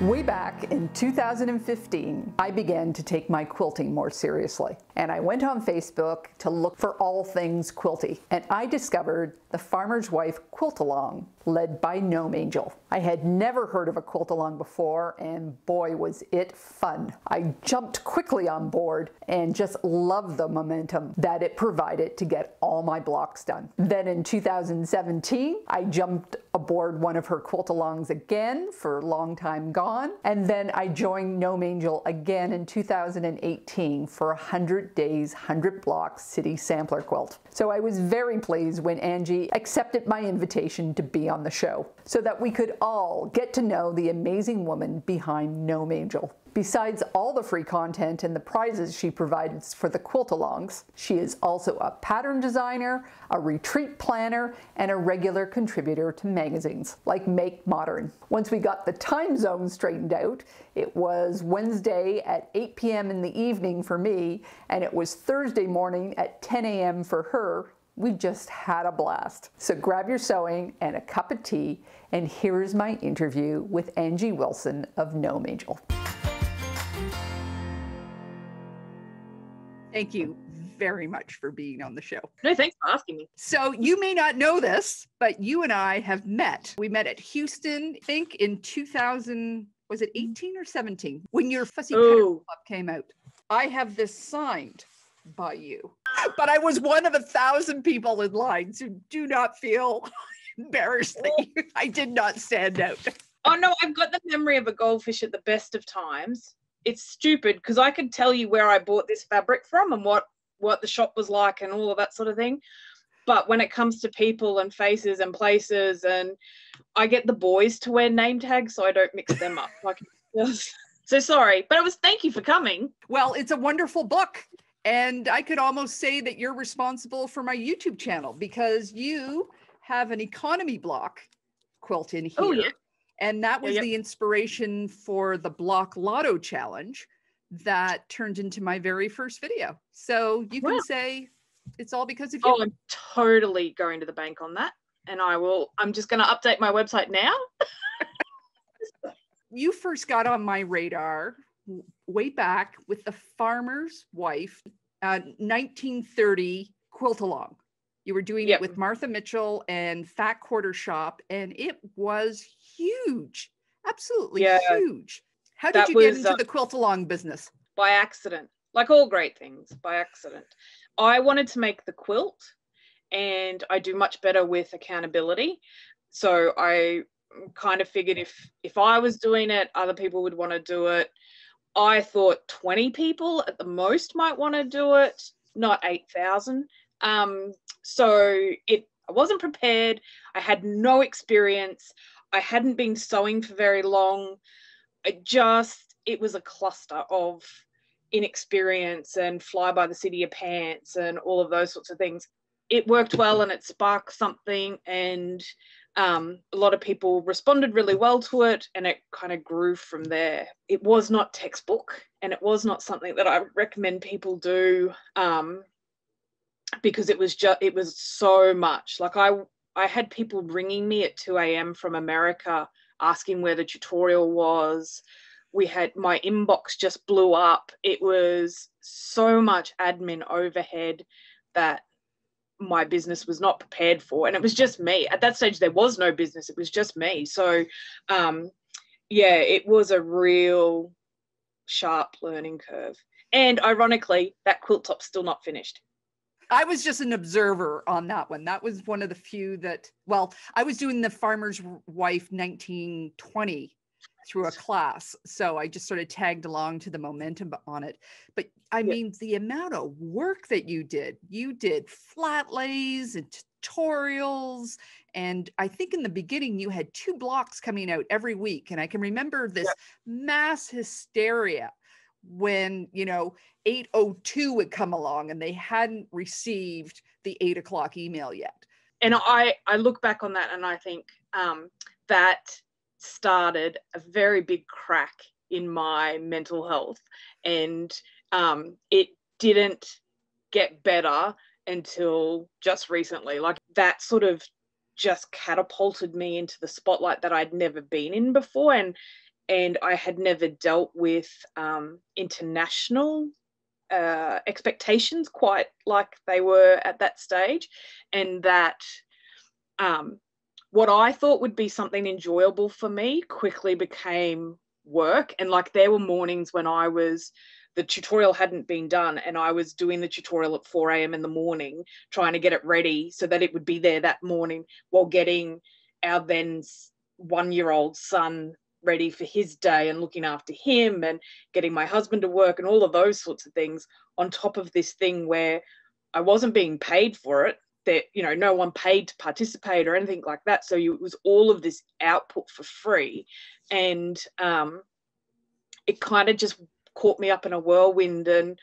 Way back in 2015, I began to take my quilting more seriously. And I went on Facebook to look for all things quilty. And I discovered the Farmer's Wife Quilt-a-long, led by Gnome Angel. I had never heard of a quilt-along before, and boy was it fun. I jumped quickly on board and just loved the momentum that it provided to get all my blocks done. Then in 2017, I jumped aboard one of her quilt-alongs again for a long time gone, and then I joined Gnome Angel again in 2018 for 100 days, 100 blocks city sampler quilt. So I was very pleased when Angie accepted my invitation to be on the show so that we could all get to know the amazing woman behind Gnome Angel. Besides all the free content and the prizes she provides for the Quilt-a-longs, she is also a pattern designer, a retreat planner, and a regular contributor to magazines like Make Modern. Once we got the time zone straightened out, it was Wednesday at 8 p.m. in the evening for me, and it was Thursday morning at 10 a.m. for her. We just had a blast. So grab your sewing and a cup of tea, and here is my interview with Angie Wilson of Gnome Angel. Thank you very much for being on the show. No, thanks for asking me. So you may not know this, but you and I have met. We met at Houston, I think in 2000, was it 18 or 17? When your Fussy Club came out. I have this signed by you. But I was one of 1,000 people in line, so do not feel embarrassed that I did not stand out. Oh no, I've got the memory of a goldfish at the best of times. It's stupid because I could tell you where I bought this fabric from and what the shop was like and all of that sort of thing. But when it comes to people and faces and places, and I get the boys to wear name tags so I don't mix them up. So sorry, but thank you for coming. Well, it's a wonderful book. And I could almost say that you're responsible for my YouTube channel because you have an economy block quilt in here. Oh, yeah. And that was the inspiration for the Block Lotto Challenge that turned into my very first video. So you can say it's all because of you. Oh, I'm totally going to the bank on that. And I'm just going to update my website now. You first got on my radar way back with the Farmer's Wife 1930 Quilt-a-long. You were doing it with Martha Mitchell and Fat Quarter Shop, and it was huge, absolutely huge. How did you get into the Quilt-a-long business? By accident, like all great things, by accident. I wanted to make the quilt, and I do much better with accountability. So I kind of figured if I was doing it, other people would want to do it. I thought 20 people at the most might want to do it, not 8,000. So I wasn't prepared. I had no experience. I hadn't been sewing for very long. It was a cluster of inexperience and fly by the seat of your pants and all of those sorts of things. It worked well and it sparked something, and a lot of people responded really well to it, and it kind of grew from there. It was not textbook, and it was not something that I recommend people do. Because it was so much. Like I had people ringing me at 2 a.m. from America asking where the tutorial was. My inbox just blew up. It was so much admin overhead that my business was not prepared for. And it was just me. At that stage, there was no business. It was just me. So it was a real sharp learning curve. And ironically, that quilt top's still not finished. I was just an observer on that one. That was one of the few that, I was doing the Farmer's Wife 1920 through a class. So I just sort of tagged along to the momentum on it. But I mean, the amount of work that you did flat lays and tutorials. And I think in the beginning you had 2 blocks coming out every week. And I can remember this mass hysteria when 8:02 would come along and they hadn't received the 8 o'clock email yet. And I look back on that and I think that started a very big crack in my mental health, and it didn't get better until just recently. Like that sort of just catapulted me into the spotlight that I'd never been in before, and and I had never dealt with international expectations quite like they were at that stage, and that what I thought would be something enjoyable for me quickly became work. And like there were mornings when the tutorial hadn't been done and I was doing the tutorial at 4 a.m. in the morning, trying to get it ready so that it would be there that morning, while getting our then 1-year-old son ready for his day and looking after him and getting my husband to work and all of those sorts of things, on top of this thing where I wasn't being paid for it, that, you know, no one paid to participate or anything like that. So it was all of this output for free. And it kind of just caught me up in a whirlwind, and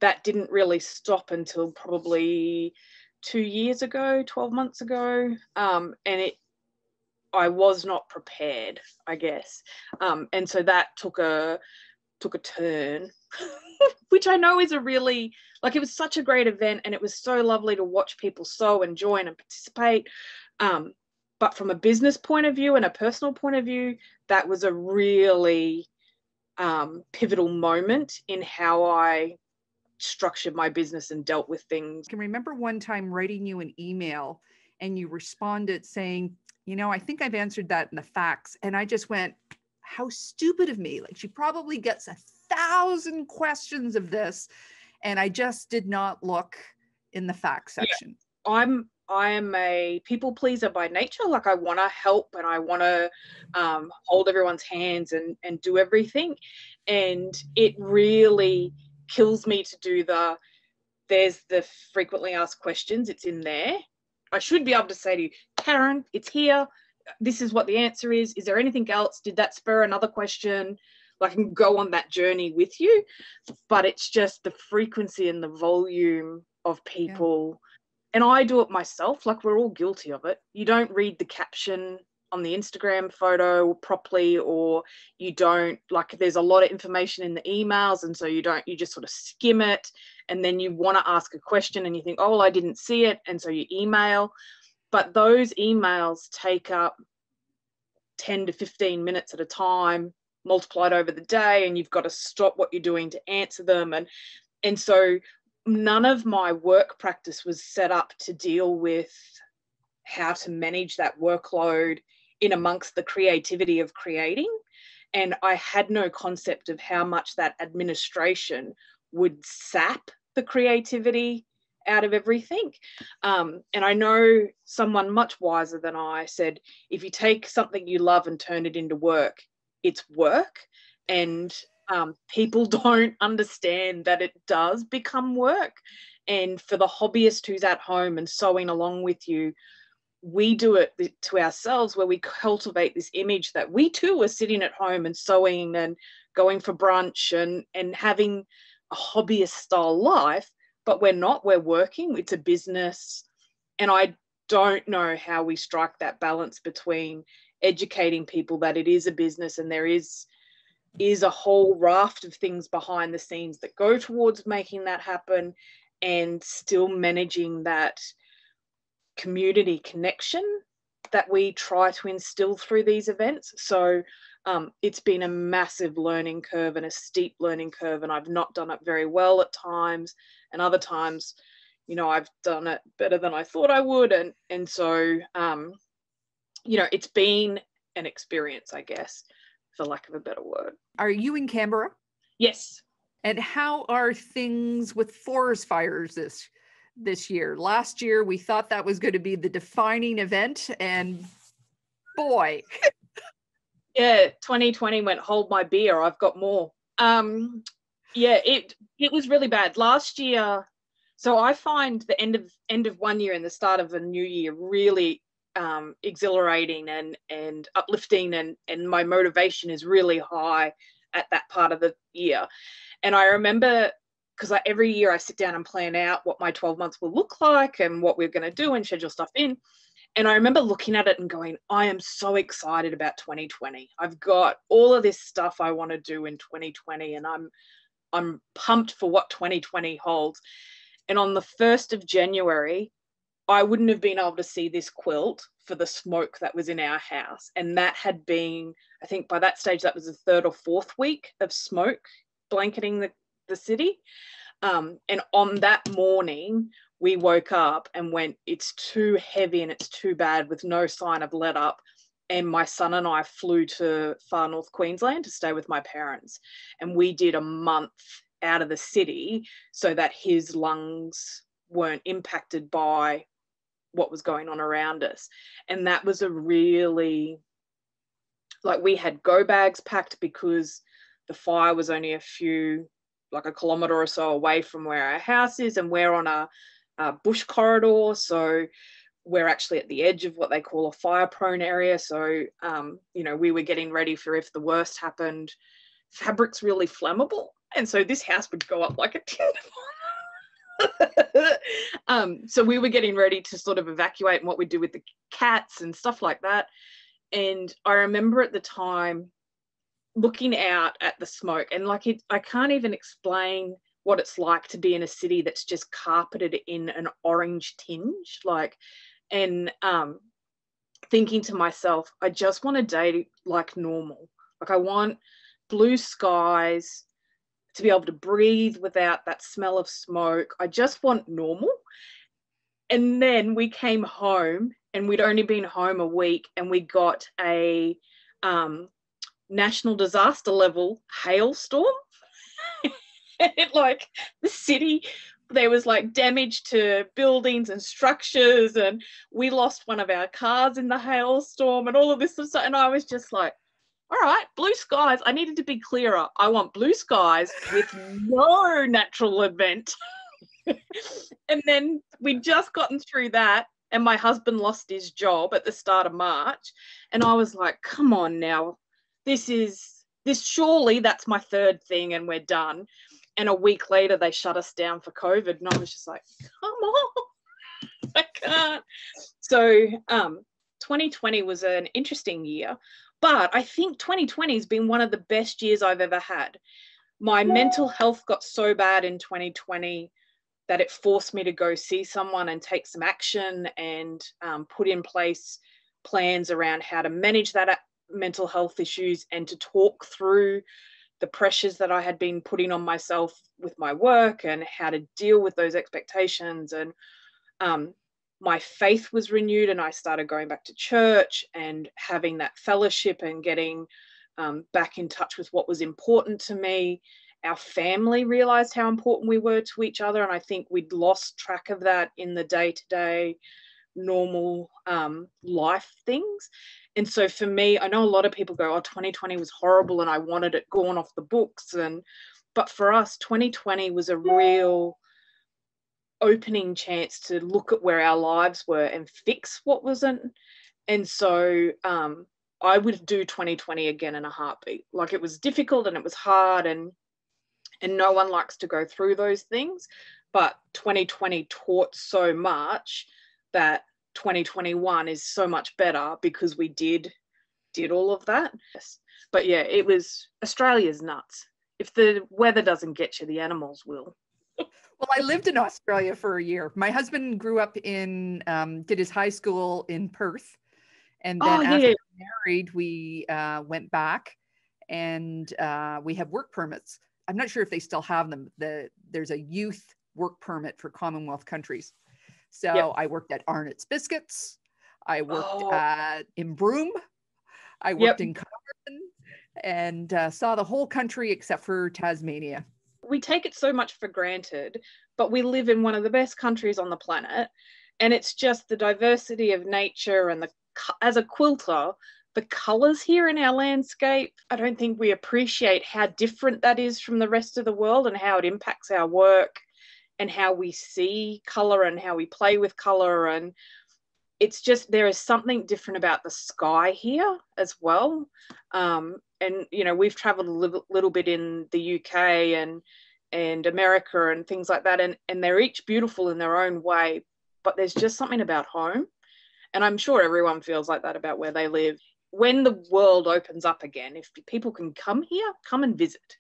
that didn't really stop until probably 2 years ago, 12 months ago. And I was not prepared, I guess. And so that took a turn, which I know is a really, like, it was such a great event and it was so lovely to watch people sew and join and participate. But from a business point of view and a personal point of view, that was a really pivotal moment in how I structured my business and dealt with things. I can remember one time writing you an email and you responded saying, you know, I think I've answered that in the facts. And I just went, how stupid of me. Like, she probably gets 1,000 questions of this. And I just did not look in the facts section. Yeah. I am a people pleaser by nature. Like, I want to help and I want to hold everyone's hands and do everything. And it really kills me to do there's the frequently asked questions. It's in there. I should be able to say to you, Karen, it's here. This is what the answer is. Is there anything else? Did that spur another question? Like, I can go on that journey with you, but it's just the frequency and the volume of people. Yeah. And I do it myself. Like, we're all guilty of it. You don't read the caption on the Instagram photo properly, or you don't, like, there's a lot of information in the emails, and so you just sort of skim it, and then you want to ask a question and you think, oh, well, I didn't see it, and so you email. But those emails take up 10 to 15 minutes at a time, multiplied over the day, and you've got to stop what you're doing to answer them. And so none of my work practice was set up to deal with how to manage that workload in amongst the creativity of creating. And I had no concept of how much that administration would sap the creativity out of everything. And I know someone much wiser than I said, if you take something you love and turn it into work, it's work. And people don't understand that it does become work. And for the hobbyist who's at home and sewing along with you, we do it to ourselves, where we cultivate this image that we too are sitting at home and sewing and going for brunch and having a hobbyist style life, but we're not, we're working, it's a business. And I don't know how we strike that balance between educating people that it is a business and there is a whole raft of things behind the scenes that go towards making that happen, and still managing that community connection that we try to instill through these events. So it's been a massive learning curve and a steep learning curve, and I've not done it very well at times, and other times, you know, I've done it better than I thought I would. And so, you know, it's been an experience, I guess, for lack of a better word. Are you in Canberra? Yes. And how are things with forest fires this year? Last year, we thought that was going to be the defining event, and boy. Yeah, 2020 went, hold my beer, I've got more. Yeah, it was really bad. Last year, so I find the end of one year and the start of a new year really exhilarating and uplifting, and my motivation is really high at that part of the year. And I remember, because every year I sit down and plan out what my 12 months will look like and what we're going to do and schedule stuff in. And I remember looking at it and going, I am so excited about 2020. I've got all of this stuff I want to do in 2020, and I'm pumped for what 2020 holds. And on the 1st of January, I wouldn't have been able to see this quilt for the smoke that was in our house. And that had been, I think by that stage, that was the third or fourth week of smoke blanketing the city. And on that morning, we woke up and went, it's too heavy and it's too bad, with no sign of let up. And my son and I flew to far north Queensland to stay with my parents. And we did a month out of the city so that his lungs weren't impacted by what was going on around us. And that was a really, like, we had go bags packed because the fire was only like a kilometre or so away from where our house is, and we're on a bush corridor, so we're actually at the edge of what they call a fire prone area. So you know, we were getting ready for if the worst happened. Fabric's really flammable, and so this house would go up like a tin. So we were getting ready to sort of evacuate and what we'd do with the cats and stuff like that. And I remember at the time looking out at the smoke, and like I can't even explain what it's like to be in a city that's just carpeted in an orange tinge, like, and thinking to myself, I just want a day like normal. Like, I want blue skies, to be able to breathe without that smell of smoke. I just want normal. And then we came home, and we'd only been home a week, and we got a national disaster level hailstorm. It, like, the city, there was like damage to buildings and structures, and we lost one of our cars in the hailstorm and all of this stuff. And I was just like, all right, blue skies. I needed to be clearer. I want blue skies with no natural event. And then we'd just gotten through that, and my husband lost his job at the start of March. And I was like, come on now, this surely that's my third thing and we're done. And a week later, they shut us down for COVID. And I was just like, come on, I can't. So 2020 was an interesting year, but I think 2020 has been one of the best years I've ever had. My mental health got so bad in 2020 that it forced me to go see someone and take some action and put in place plans around how to manage that mental health issues and to talk through the pressures that I had been putting on myself with my work and how to deal with those expectations. And my faith was renewed, and I started going back to church and having that fellowship and getting back in touch with what was important to me. Our family realized how important we were to each other, and I think we'd lost track of that in the day-to-day normal life things. And so for me, I know a lot of people go, oh, 2020 was horrible and I wanted it gone off the books. But for us, 2020 was a real opening chance to look at where our lives were and fix what wasn't. And so I would do 2020 again in a heartbeat. Like, it was difficult and it was hard, and no one likes to go through those things. But 2020 taught so much that 2021 is so much better because we did all of that. But yeah, it was, Australia's nuts. If the weather doesn't get you, the animals will. Well, I lived in Australia for a year. My husband grew up did his high school in Perth. And then after we married, we went back, and we have work permits. I'm not sure if they still have them. There's a youth work permit for Commonwealth countries. So I worked at Arnott's Biscuits. I worked in Broome. I worked in Cumberland, and saw the whole country except for Tasmania. We take it so much for granted, but we live in one of the best countries on the planet. And it's just the diversity of nature, and as a quilter, the colors here in our landscape, I don't think we appreciate how different that is from the rest of the world, and how it impacts our work and how we see color and how we play with color. And it's just, there is something different about the sky here as well. And, you know, we've traveled a little bit in the UK and America and things like that. And they're each beautiful in their own way, but there's just something about home. And I'm sure everyone feels like that about where they live. When the world opens up again, if people can come here, come and visit,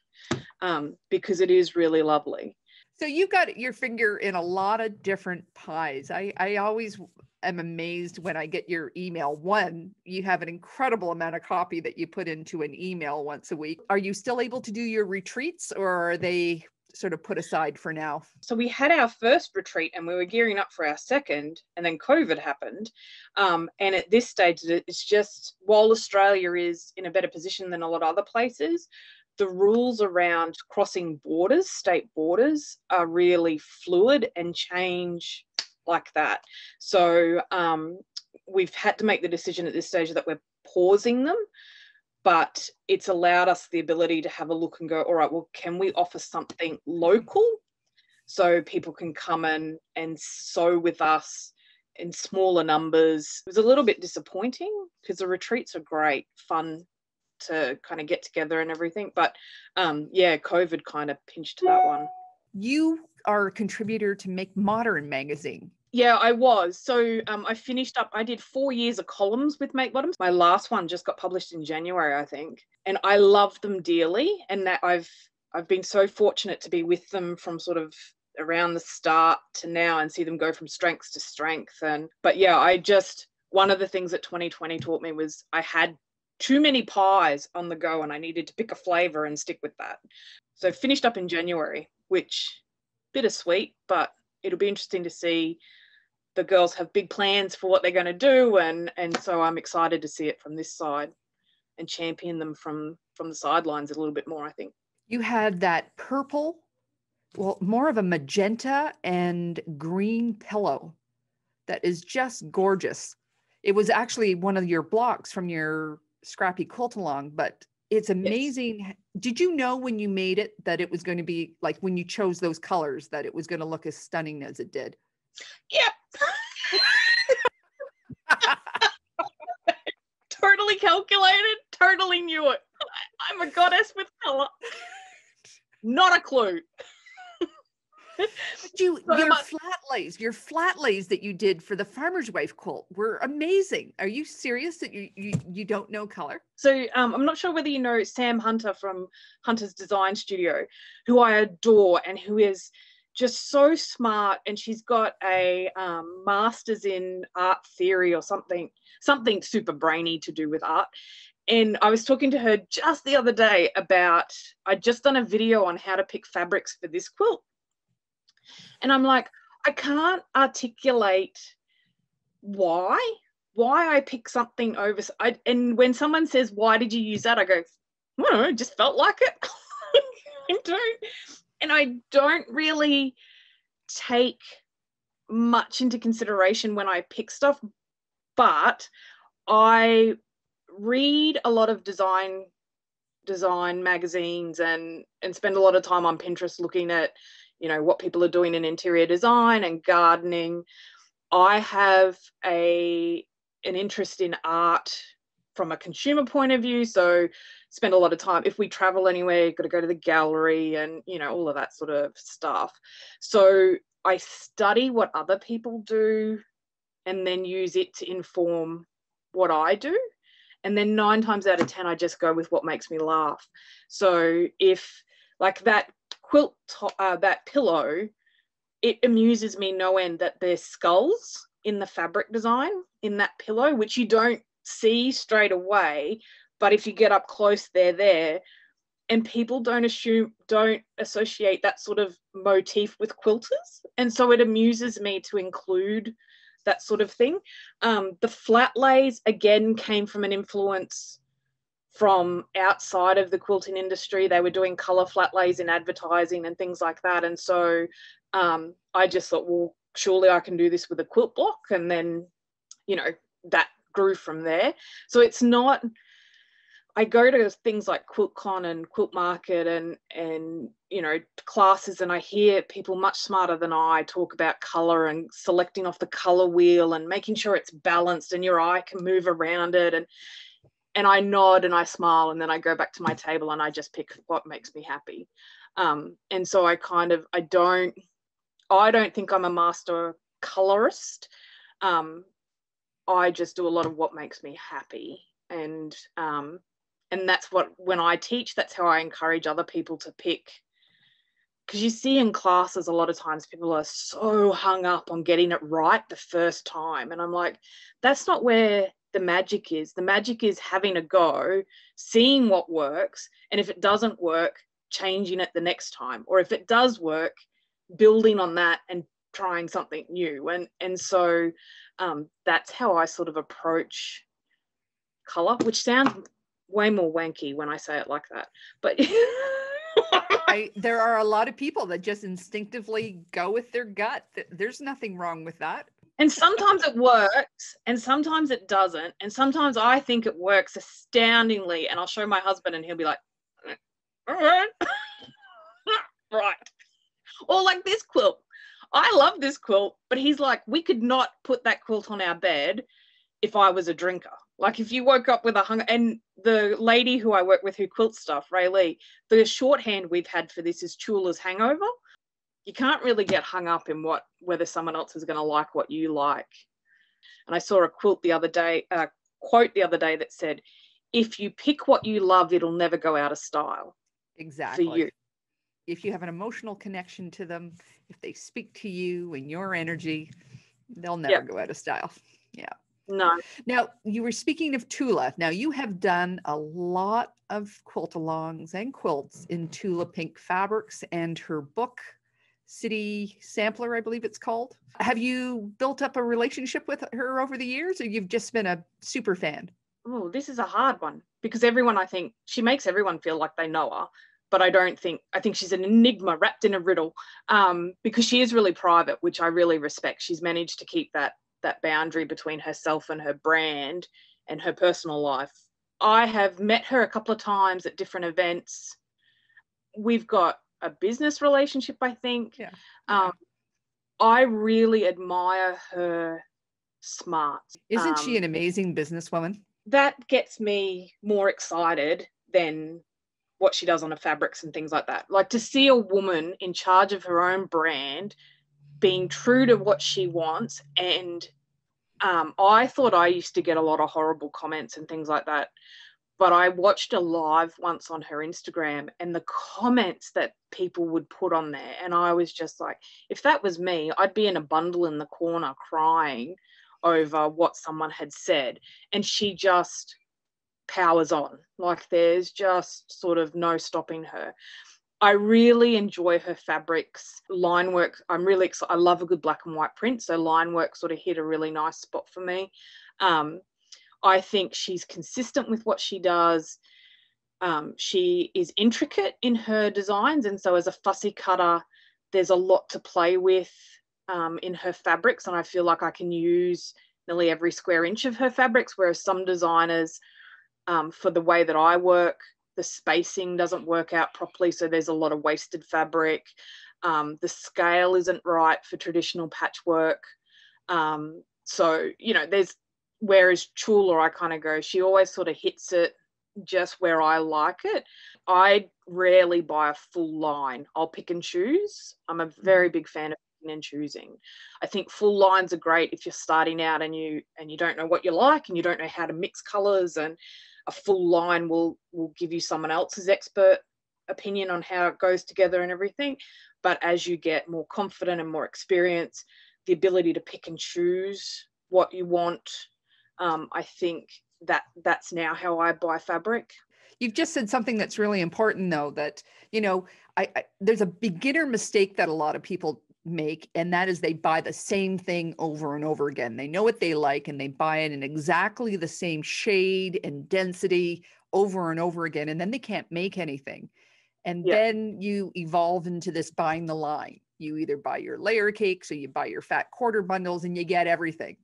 because it is really lovely. So you've got your finger in a lot of different pies. I always am amazed when I get your email. One, you have an incredible amount of copy that you put into an email once a week. Are you still able to do your retreats, or are they sort of put aside for now? So we had our first retreat and we were gearing up for our second, and then COVID happened. And at this stage, it's just, while Australia is in a better position than a lot of other places, the rules around crossing borders, state borders, are really fluid and change like that. So we've had to make the decision at this stage that we're pausing them, but it's allowed us the ability to have a look and go, all right, well, can we offer something local so people can come in and sew with us in smaller numbers? It was a little bit disappointing because the retreats are great, fun to kind of get together and everything. But yeah, COVID kind of pinched that one. You are a contributor to Make Modern magazine. Yeah, I was. So I finished up, I did 4 years of columns with Make Bottoms. My last one just got published in January, I think. And I love them dearly. And that I've been so fortunate to be with them from sort of around the start to now and see them go from strength to strength. But yeah, one of the things that 2020 taught me was I had too many pies on the go and I needed to pick a flavor and stick with that. So finished up in January, which bittersweet, but it'll be interesting to see. The girls have big plans for what they're going to do, and so I'm excited to see it from this side and champion them from the sidelines a little bit more, I think. You had that purple, well, more of a magenta and green pillow that is just gorgeous. It was actually one of your blocks from your scrappy Quilt-a-long, but it's amazing. Yes. Did you know when you made it that it was going to be, like when you chose those colors, that it was going to look as stunning as it did? Yep. Totally calculated, totally knew it. I'm a goddess with color. Not a clue. But your flat lays that you did for the farmer's wife quilt were amazing. Are you serious that you don't know color? So I'm not sure whether you know Sam Hunter from Hunter's Design Studio, who I adore and who is just so smart, and she's got a master's in art theory or something super brainy to do with art. And I was talking to her just the other day about, I'd just done a video on how to pick fabrics for this quilt. And I'm like, I can't articulate why I pick something over. And when someone says, why did you use that? I go, I don't know, it just felt like it. I don't really take much into consideration when I pick stuff, but I read a lot of design magazines and spend a lot of time on Pinterest looking at, you know, what people are doing in interior design and gardening. I have an interest in art from a consumer point of view, so spend a lot of time, if we travel anywhere, got to go to the gallery and, you know, all of that sort of stuff. So I study what other people do and then use it to inform what I do. And then 9 times out of 10, I just go with what makes me laugh. So if, like, that quilt, that pillow, it amuses me no end that there's skulls in the fabric design in that pillow, which you don't see straight away, but if you get up close, they're there. And people don't associate that sort of motif with quilters. And so it amuses me to include that sort of thing. The flat lays, again, came from an influence from outside of the quilting industry. They were doing color flat lays in advertising and things like that. And so I just thought, well, surely I can do this with a quilt block. And then, you know, that grew from there. So it's not, I go to things like QuiltCon and Quilt Market and you know, classes, and I hear people much smarter than I talk about color and selecting off the color wheel and making sure it's balanced and your eye can move around it. And I nod and I smile, and then I go back to my table and I just pick what makes me happy. And so I don't think I'm a master colorist. I just do a lot of what makes me happy. And that's what, when I teach, that's how I encourage other people to pick because you see in classes a lot of times people are so hung up on getting it right the first time. And I'm like, that's not where the magic is. The magic is having a go, seeing what works, and if it doesn't work, changing it the next time. Or if it does work, building on that and trying something new. And so that's how I sort of approach colour, which sounds way more wanky when I say it like that. But there are a lot of people that just instinctively go with their gut. There's nothing wrong with that. And sometimes it works and sometimes it doesn't. And sometimes I think it works astoundingly. And I'll show my husband and he'll be like, all right. Right. Or like this quilt. I love this quilt, but he's like, we could not put that quilt on our bed if I was a drinker. Like if you woke up with a hunger, and the lady who I work with who quilts stuff, Ray Lee, the shorthand we've had for this is Tula's hangover. You can't really get hung up in whether someone else is going to like what you like. And I saw a quote the other day that said, if you pick what you love, it'll never go out of style. Exactly. For you. If you have an emotional connection to them, if they speak to you and your energy, they'll never go out of style. Yeah. No. Now, you were speaking of Tula. Now, you have done a lot of quilt-alongs and quilts in Tula Pink fabrics, and her book, City Sampler, I believe it's called. Have you built up a relationship with her over the years, or you've just been a super fan? Oh, this is a hard one because I think she makes everyone feel like they know her, but I think she's an enigma wrapped in a riddle, because she is really private, which I really respect. She's managed to keep that boundary between herself and her brand and her personal life. I have met her a couple of times at different events. We've got a business relationship, I think. Yeah. I really admire her smarts. Isn't she an amazing businesswoman? That gets me more excited than what she does on her fabrics and things like that. Like to see a woman in charge of her own brand, being true to what she wants. And I thought I used to get a lot of horrible comments and things like that. But I watched a live once on her Instagram and the comments that people would put on there. And I was just like, if that was me, I'd be in a bundle in the corner crying over what someone had said. And she just powers on. Like there's just sort of no stopping her. I really enjoy her fabrics, line work. I'm really excited. I love a good black and white print. So line work sort of hit a really nice spot for me. I think she's consistent with what she does. She is intricate in her designs. And so as a fussy cutter, there's a lot to play with in her fabrics. And I feel like I can use nearly every square inch of her fabrics, whereas some designers, for the way that I work, the spacing doesn't work out properly. So there's a lot of wasted fabric. The scale isn't right for traditional patchwork. So, whereas Tula, I kind of go, she always sort of hits it just where I like it. I rarely buy a full line. I'll pick and choose. I'm a very big fan of picking and choosing. I think full lines are great if you're starting out and you don't know what you like and you don't know how to mix colors, and a full line will give you someone else's expert opinion on how it goes together and everything. But as you get more confident and more experience, the ability to pick and choose what you want, I think that's now how I buy fabric. You've just said something that's really important, though, that, there's a beginner mistake that a lot of people make, and that is they buy the same thing over and over again. They know what they like and they buy it in exactly the same shade and density over and over again, and then they can't make anything. And then you evolve into this buying the line. You either buy your layer cakes or you buy your fat quarter bundles and you get everything.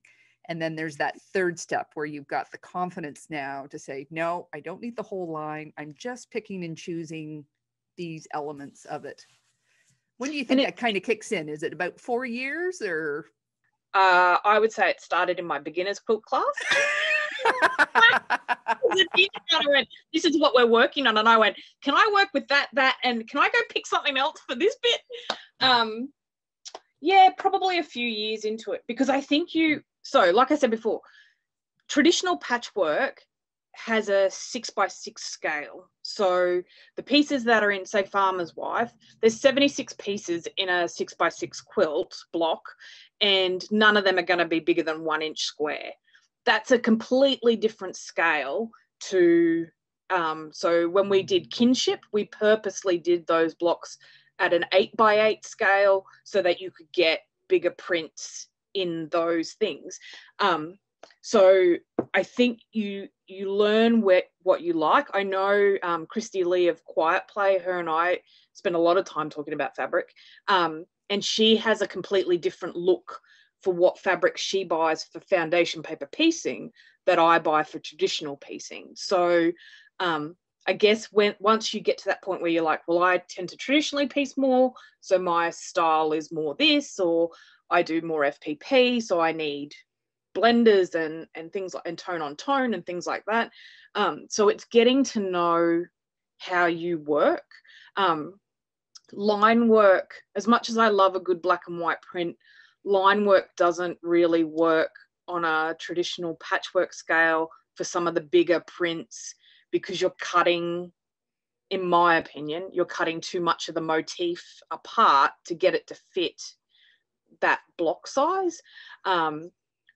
And then there's that third step where you've got the confidence now to say, no, I don't need the whole line. I'm just picking and choosing these elements of it. When do you think that kind of kicks in? Is it about 4 years or? I would say it started in my beginner's quilt class. The teacher kind of went, this is what we're working on. And I went, can I work with that, and can I go pick something else for this bit? Yeah, probably a few years into it, because I think so like I said before, traditional patchwork has a 6x6 scale. So the pieces that are in, say, Farmer's Wife, there's 76 pieces in a 6x6 quilt block, and none of them are going to be bigger than 1 inch square. That's a completely different scale to, so when we did Kinship, we purposely did those blocks at an 8x8 scale so that you could get bigger prints in those things. So I think you learn what you like. I know Christy Lee of Quiet Play, her and I spend a lot of time talking about fabric, and she has a completely different look for what fabric she buys for foundation paper piecing that I buy for traditional piecing. So I guess once you get to that point where you're like, well, I tend to traditionally piece more, so my style is more this, or I do more FPP, so I need blenders and things like, and tone on tone and things like that. So it's getting to know how you work. Line work, as much as I love a good black and white print, line work doesn't really work on a traditional patchwork scale for some of the bigger prints, because you're cutting, in my opinion, you're cutting too much of the motif apart to get it to fit that block size.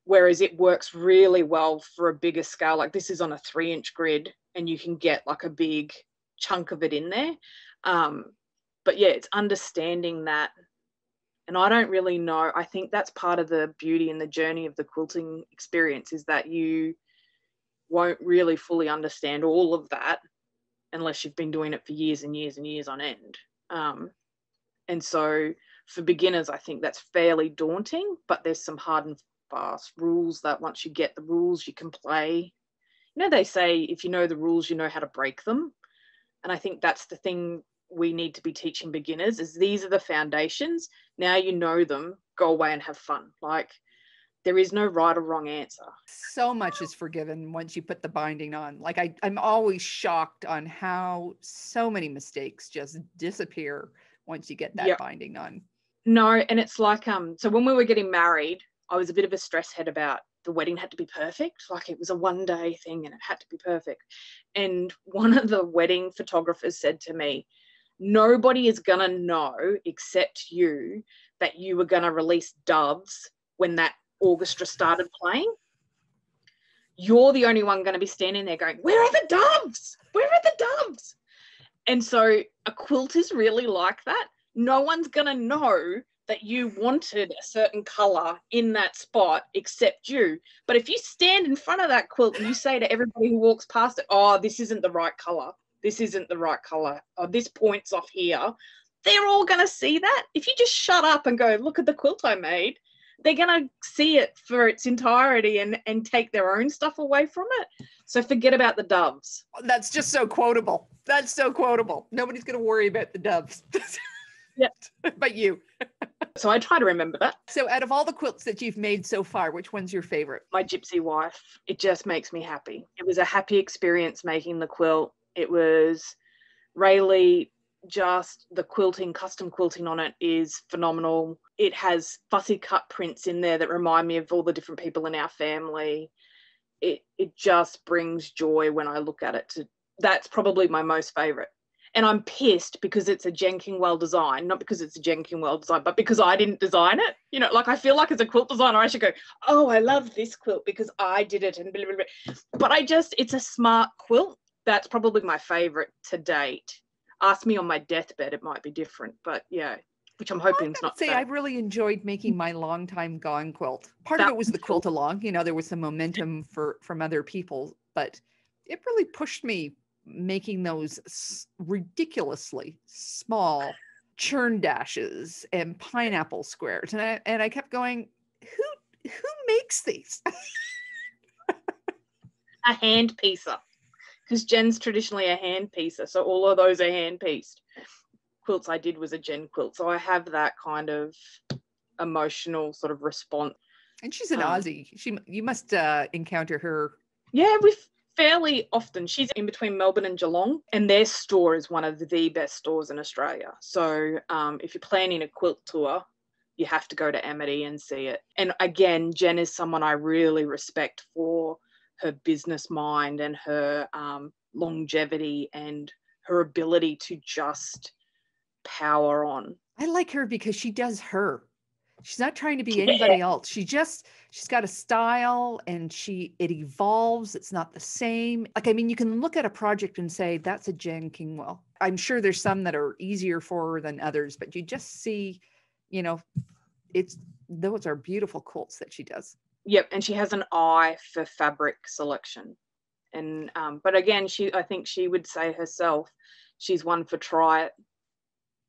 Whereas it works really well for a bigger scale. Like this is on a 3-inch grid and you can get like a big chunk of it in there. But yeah, it's understanding that. And I don't really know. I think that's part of the beauty and the journey of the quilting experience, is that you won't really fully understand all of that unless you've been doing it for years and years and years on end. And so for beginners, I think that's fairly daunting, but there's some hard and fast rules that once you get the rules, you can play. You know, they say if you know the rules, you know how to break them. And I think that's the thing we need to be teaching beginners, is these are the foundations. Now you know them, go away and have fun. Like, there is no right or wrong answer. So much is forgiven once you put the binding on. Like I'm always shocked on how so many mistakes just disappear once you get that binding on. No, and it's like, so when we were getting married, I was a bit of a stress head about the wedding had to be perfect. Like it was a one-day thing and it had to be perfect. And one of the wedding photographers said to me, nobody is going to know except you that you were going to release doves when that orchestra started playing. You're the only one going to be standing there going, where are the doves? Where are the doves? And so a quilt is really like that. No one's going to know that you wanted a certain color in that spot except you. But if you stand in front of that quilt and you say to everybody who walks past it, oh, this isn't the right color, this isn't the right color, or this point's off here, they're all going to see that. If you just shut up and go, look at the quilt I made, they're going to see it for its entirety and take their own stuff away from it. So forget about the doves. That's just so quotable. That's so quotable. Nobody's going to worry about the doves. Yeah. But you. So I try to remember that. So out of all the quilts that you've made so far, which one's your favorite? My Gypsy Wife. It just makes me happy. It was a happy experience making the quilt. It was really just the quilting, custom quilting on it is phenomenal. It has fussy cut prints in there that remind me of all the different people in our family. It just brings joy when I look at it. That's probably my most favorite. And I'm pissed because it's a Jenkinwell design, not because it's a Jenkinwell design, but because I didn't design it. You know, like I feel like as a quilt designer, I should go, oh, I love this quilt because I did it and blah, blah, blah. But it's a smart quilt. That's probably my favorite to date. Ask me on my deathbed, it might be different, but yeah, which I'm hoping is not. I really enjoyed making my long time gone quilt. Part of it was the Quilt Along. You know, there was some momentum from other people, but it really pushed me making those ridiculously small churn dashes and pineapple squares, and I kept going, who makes these? A hand piecer. Because Jen's traditionally a hand piecer, so all of those are hand pieced. Quilts I did was a Jen quilt, so I have that kind of emotional sort of response. And she's an Aussie. You must encounter her. Yeah, we fairly often. She's in between Melbourne and Geelong, and their store is one of the best stores in Australia. So if you're planning a quilt tour, you have to go to Amity and see it. And again, Jen is someone I really respect for her business mind and her longevity and her ability to just power on. I like her because she does her. She's not trying to be anybody else. She's got a style, and it evolves. It's not the same. Like, I mean, you can look at a project and say, that's a Jen Kingwell. I'm sure there's some that are easier for her than others, but you just see, you know, those are beautiful quilts that she does. Yep. And she has an eye for fabric selection. And, but again, I think she would say herself, she's one for try it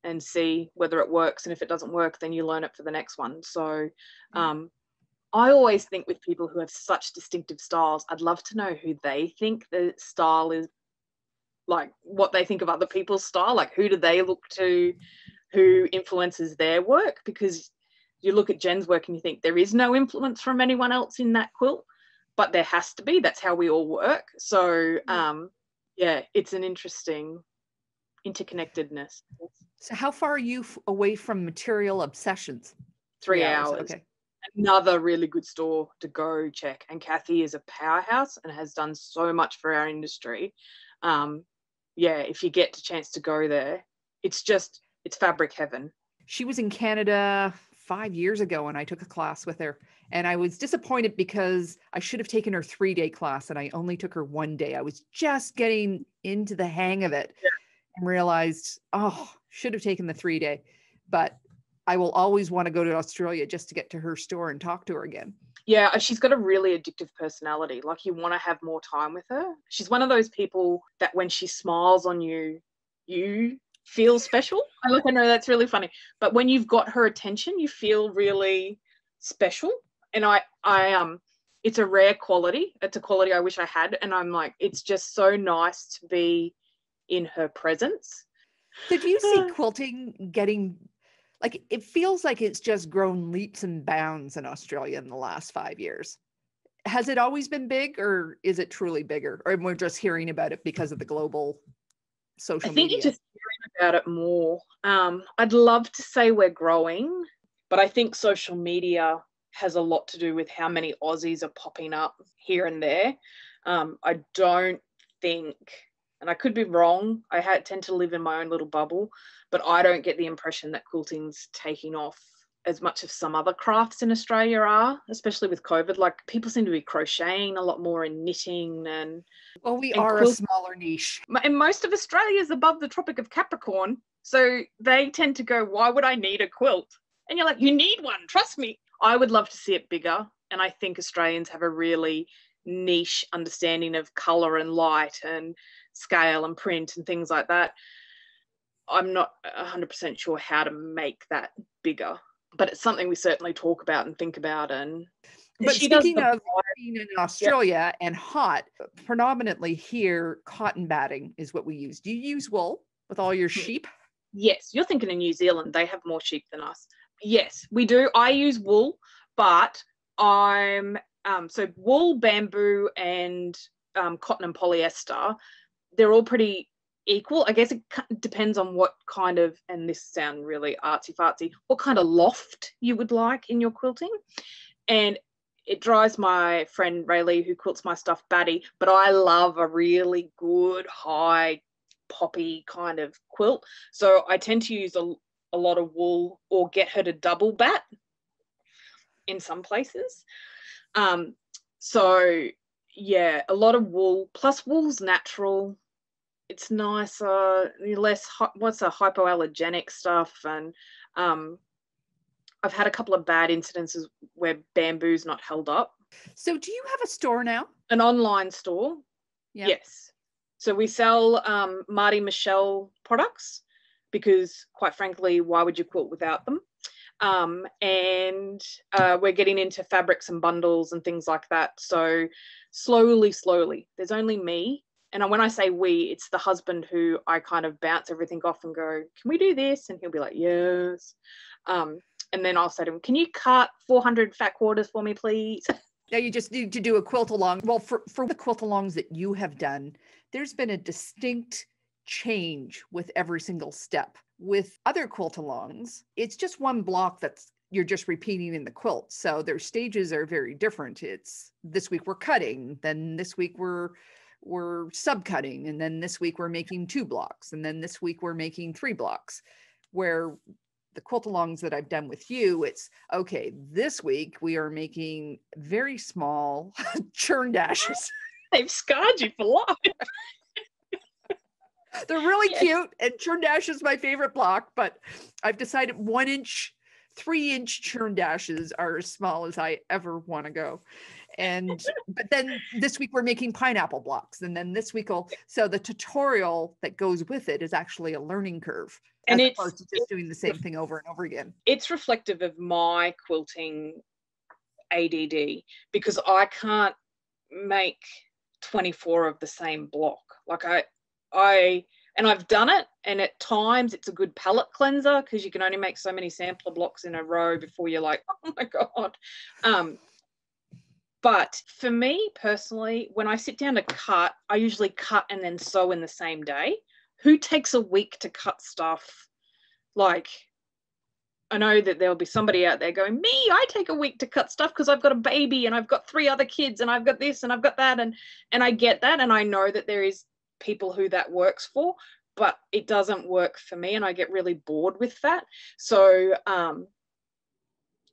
and see whether it works. And if it doesn't work, then you learn it for the next one. So I always think with people who have such distinctive styles, I'd love to know who they think the style is, like what they think of other people's style, like who do they look to, who influences their work? Because you look at Jen's work and you think there is no influence from anyone else in that quilt, but there has to be. That's how we all work. So yeah, it's an interesting interconnectedness. So how far are you away from Material Obsessions? 3 hours. Okay. Another really good store to go check. And Kathy is a powerhouse and has done so much for our industry. Yeah, if you get a chance to go there, it's fabric heaven. She was in Canada 5 years ago and I took a class with her, and I was disappointed because I should have taken her 3-day class and I only took her 1 day. I was just getting into the hang of it. And realized, should have taken the 3-day, but I will always want to go to Australia just to get to her store and talk to her again. Yeah, she's got a really addictive personality. Like, you want to have more time with her. She's one of those people that when she smiles on you, you feel special. I know that's really funny, but when you've got her attention, you feel really special. And it's a rare quality. It's a quality I wish I had. And I'm like, it's just so nice to be in her presence. So do you see quilting getting, like, it feels like it's just grown leaps and bounds in Australia in the last 5 years. Has it always been big, or is it truly bigger? Or we're just hearing about it because of the global social media? I think you're just hearing about it more. I'd love to say we're growing, but I think social media has a lot to do with how many Aussies are popping up here and there. I don't think, and I could be wrong, I tend to live in my own little bubble, but I don't get the impression that quilting's taking off as much as some other crafts in Australia are, especially with COVID. Like, people seem to be crocheting a lot more and knitting and... Well, we are a smaller niche. And most of Australia is above the Tropic of Capricorn, so they tend to go, why would I need a quilt? And you're like, you need one, trust me. I would love to see it bigger, and I think Australians have a really niche understanding of colour and light and scale and print and things like that. I'm not 100% sure how to make that bigger, but it's something we certainly talk about and think about. But speaking of being in Australia and hot, predominantly here, cotton batting is what we use. Do you use wool with all your sheep? Yes, you're thinking of New Zealand. They have more sheep than us. Yes, we do. I use wool, but I'm so wool, bamboo, and cotton and polyester. They're all pretty equal. I guess it depends on what kind of, and this sounds really artsy-fartsy, what kind of loft you would like in your quilting. And it drives my friend Rayleigh, who quilts my stuff, batty, but I love a really good high poppy kind of quilt. So I tend to use a lot of wool, or get her to double bat in some places. So yeah, a lot of wool, plus wool's natural. It's nicer, less hypoallergenic stuff. And I've had a couple of bad incidences where bamboo's not held up. So do you have a store now? An online store? Yep. Yes. So we sell Marty Michelle products because, quite frankly, why would you quilt without them? And we're getting into fabrics and bundles and things like that. So slowly, there's only me. And when I say we, it's the husband who I kind of bounce everything off and go, can we do this? And he'll be like, yes. And then I'll say to him, can you cut 400 fat quarters for me, please? Yeah, you just need to do a quilt along. Well, for the quilt alongs that you have done, there's been a distinct change with every single step. With other quilt alongs, it's just one block that's you're just repeating in the quilt. So their stages are very different. It's this week we're cutting, then this week we're subcutting, and then this week we're making 2 blocks, and then this week we're making 3 blocks. Where the Quilt-a-longs that I've done with you, it's okay, this week we are making very small churn dashes. They've scarred you for life. They're really cute, and churn dash is my favorite block, but I've decided 1 inch, 3-inch churn dashes are as small as I ever want to go. And but then this week we're making pineapple blocks, and then this week so the tutorial that goes with it is actually a learning curve, and as opposed to just doing the same thing over and over again. It's reflective of my quilting ADD, because I can't make 24 of the same block. Like and I've done it, and at times it's a good palette cleanser, because you can only make so many sampler blocks in a row before you're like, oh my God. But for me personally, when I sit down to cut, I usually cut and then sew in the same day. Who takes a week to cut stuff? Like, I know that there'll be somebody out there going, me, I take a week to cut stuff because I've got a baby and I've got 3 other kids and I've got this and I've got that. And I get that. And I know that there is people who that works for, but it doesn't work for me. And I get really bored with that. So,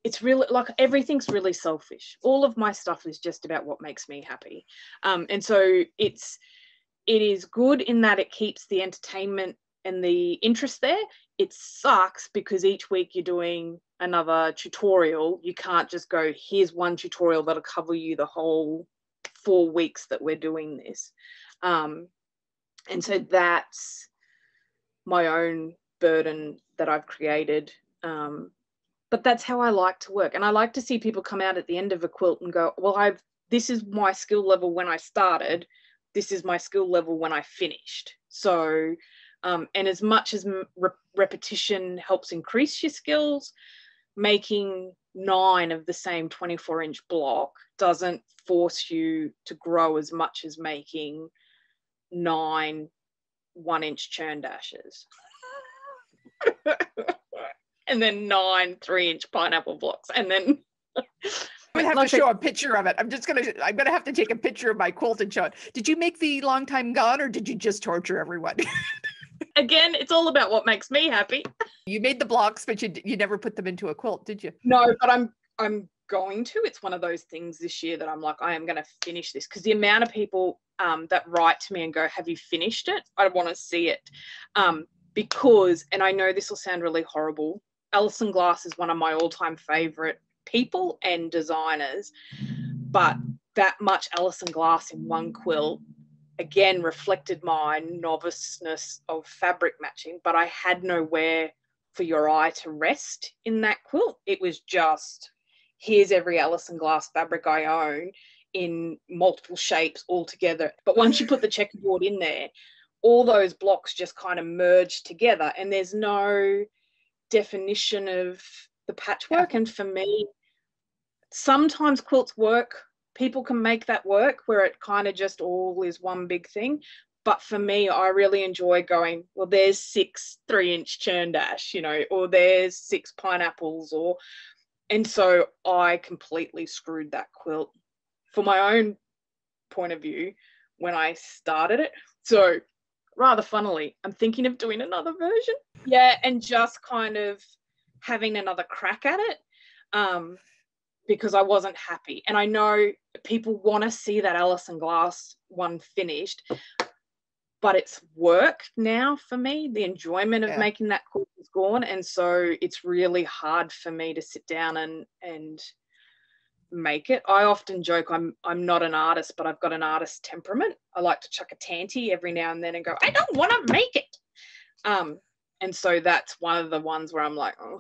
it's really like everything's really selfish. All of my stuff is just about what makes me happy. And so it is good in that it keeps the entertainment and the interest there. It sucks because each week you're doing another tutorial. You can't just go, here's one tutorial that'll cover you the whole 4 weeks that we're doing this. And so that's my own burden that I've created. But that's how I like to work. And I like to see people come out at the end of a quilt and go, well, this is my skill level when I started. This is my skill level when I finished. So, and as much as repetition helps increase your skills, making 9 of the same 24-inch block doesn't force you to grow as much as making 9 1-inch churn dashes. And then 9 3-inch pineapple blocks, and then I'm gonna have to show a picture of it. I'm gonna have to take a picture of my quilt and show it. Did you make the long time gone, or did you just torture everyone? Again, it's all about what makes me happy. You made the blocks, but you never put them into a quilt, did you? No, but I'm going to. It's one of those things this year that I'm like, I am going to finish this, because the amount of people that write to me and go, have you finished it? I want to see it. Because, and I know this will sound really horrible, Alison Glass is one of my all-time favorite people and designers, but that much Alison Glass in one quilt again reflected my noviceness of fabric matching, but I had nowhere for your eye to rest in that quilt. It was just, here's every Alison Glass fabric I own in multiple shapes all together. But once you put the checkerboard in there, all those blocks just kind of merge together, and there's no definition of the patchwork. And for me, sometimes quilts work, people can make that work where it kind of just all is one big thing. But for me, I really enjoy going, well, there's 6 3-inch churn dash, or there's 6 pineapples, and so I completely screwed that quilt for my own point of view when I started it. So rather funnily, I'm thinking of doing another version. Yeah, and just kind of having another crack at it, because I wasn't happy. And I know people want to see that Alison Glass one finished, but it's work now for me. The enjoyment of making that quilt is gone. And so it's really hard for me to sit down and make it. I often joke I'm not an artist, but I've got an artist temperament. I like to chuck a tanty every now and then and go, I don't want to make it. And so that's one of the ones where I'm like, oh,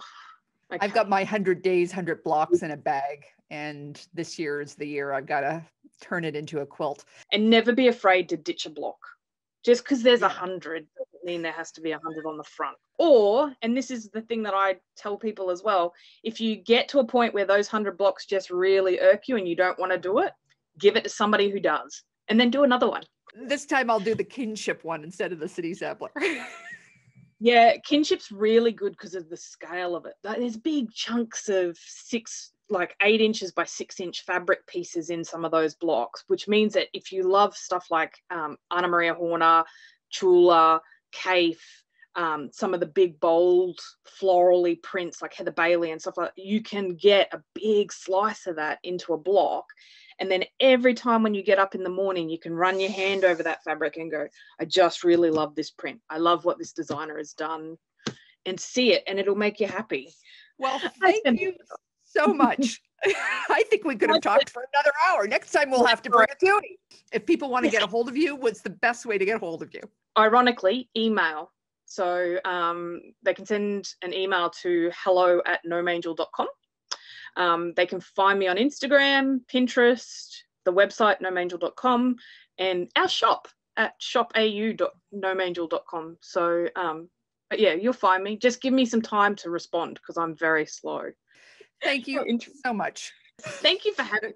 okay. I've got my 100 days, 100 blocks in a bag, and this year is the year I've got to turn it into a quilt. And never be afraid to ditch a block. Just because there's 100 doesn't mean there has to be 100 on the front. Or, and this is the thing that I tell people as well, if you get to a point where those 100 blocks just really irk you and you don't want to do it, give it to somebody who does, and then do another one. This time I'll do the Kinship one instead of the city sampler. Yeah, Kinship's really good because of the scale of it. There's big chunks of 8 inches by 6 inch fabric pieces in some of those blocks, which means that if you love stuff like Anna Maria Horner, Tula, Kaif, some of the big bold florally prints like Heather Bailey and stuff like that, you can get a big slice of that into a block. And then every time when you get up in the morning, you can run your hand over that fabric and go, I just really love this print. I love what this designer has done, and see it, and it'll make you happy. Well, thank you so much. I think we could have talked for another hour. Next time we'll have to bring a toonie. If people want to get a hold of you, what's the best way to get a hold of you? Ironically, email. So they can send an email to hello@gnomeangel.com. They can find me on Instagram, Pinterest, the website gnomeangel.com, and our shop at shopau.gnomeangel.com. So, but yeah, you'll find me. Just give me some time to respond because I'm very slow. Thank you so much. Thank you for having me.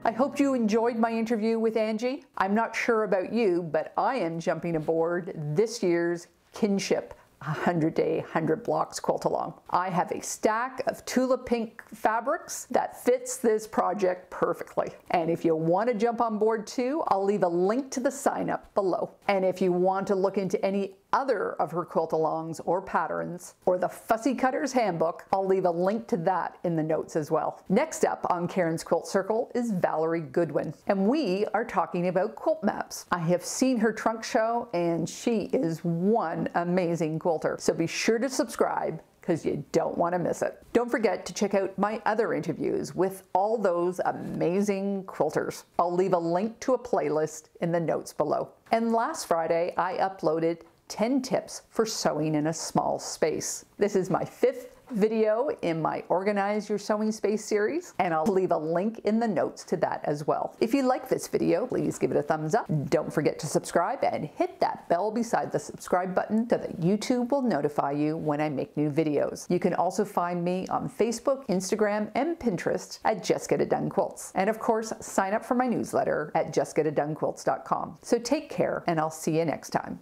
I hope you enjoyed my interview with Angie. I'm not sure about you, but I am jumping aboard this year's Kinship 100-day, 100 blocks quilt along. I have a stack of Tula Pink fabrics that fits this project perfectly. And if you want to jump on board too, I'll leave a link to the sign up below. And if you want to look into any other of her quilt-alongs or patterns, or the Fussy Cutter's Handbook, I'll leave a link to that in the notes as well. Next up on Karen's Quilt Circle is Valerie Goodwin, and we are talking about quilt maps. I have seen her trunk show, and she is one amazing quilter. So be sure to subscribe, because you don't want to miss it. Don't forget to check out my other interviews with all those amazing quilters. I'll leave a link to a playlist in the notes below. And last Friday, I uploaded 10 tips for sewing in a small space. This is my 5th video in my Organize Your Sewing Space series, and I'll leave a link in the notes to that as well. If you like this video, please give it a thumbs up. Don't forget to subscribe and hit that bell beside the subscribe button so that YouTube will notify you when I make new videos. You can also find me on Facebook, Instagram, and Pinterest at Just Get It Done Quilts. And of course, sign up for my newsletter at justgetitdonequilts.com. So take care, and I'll see you next time.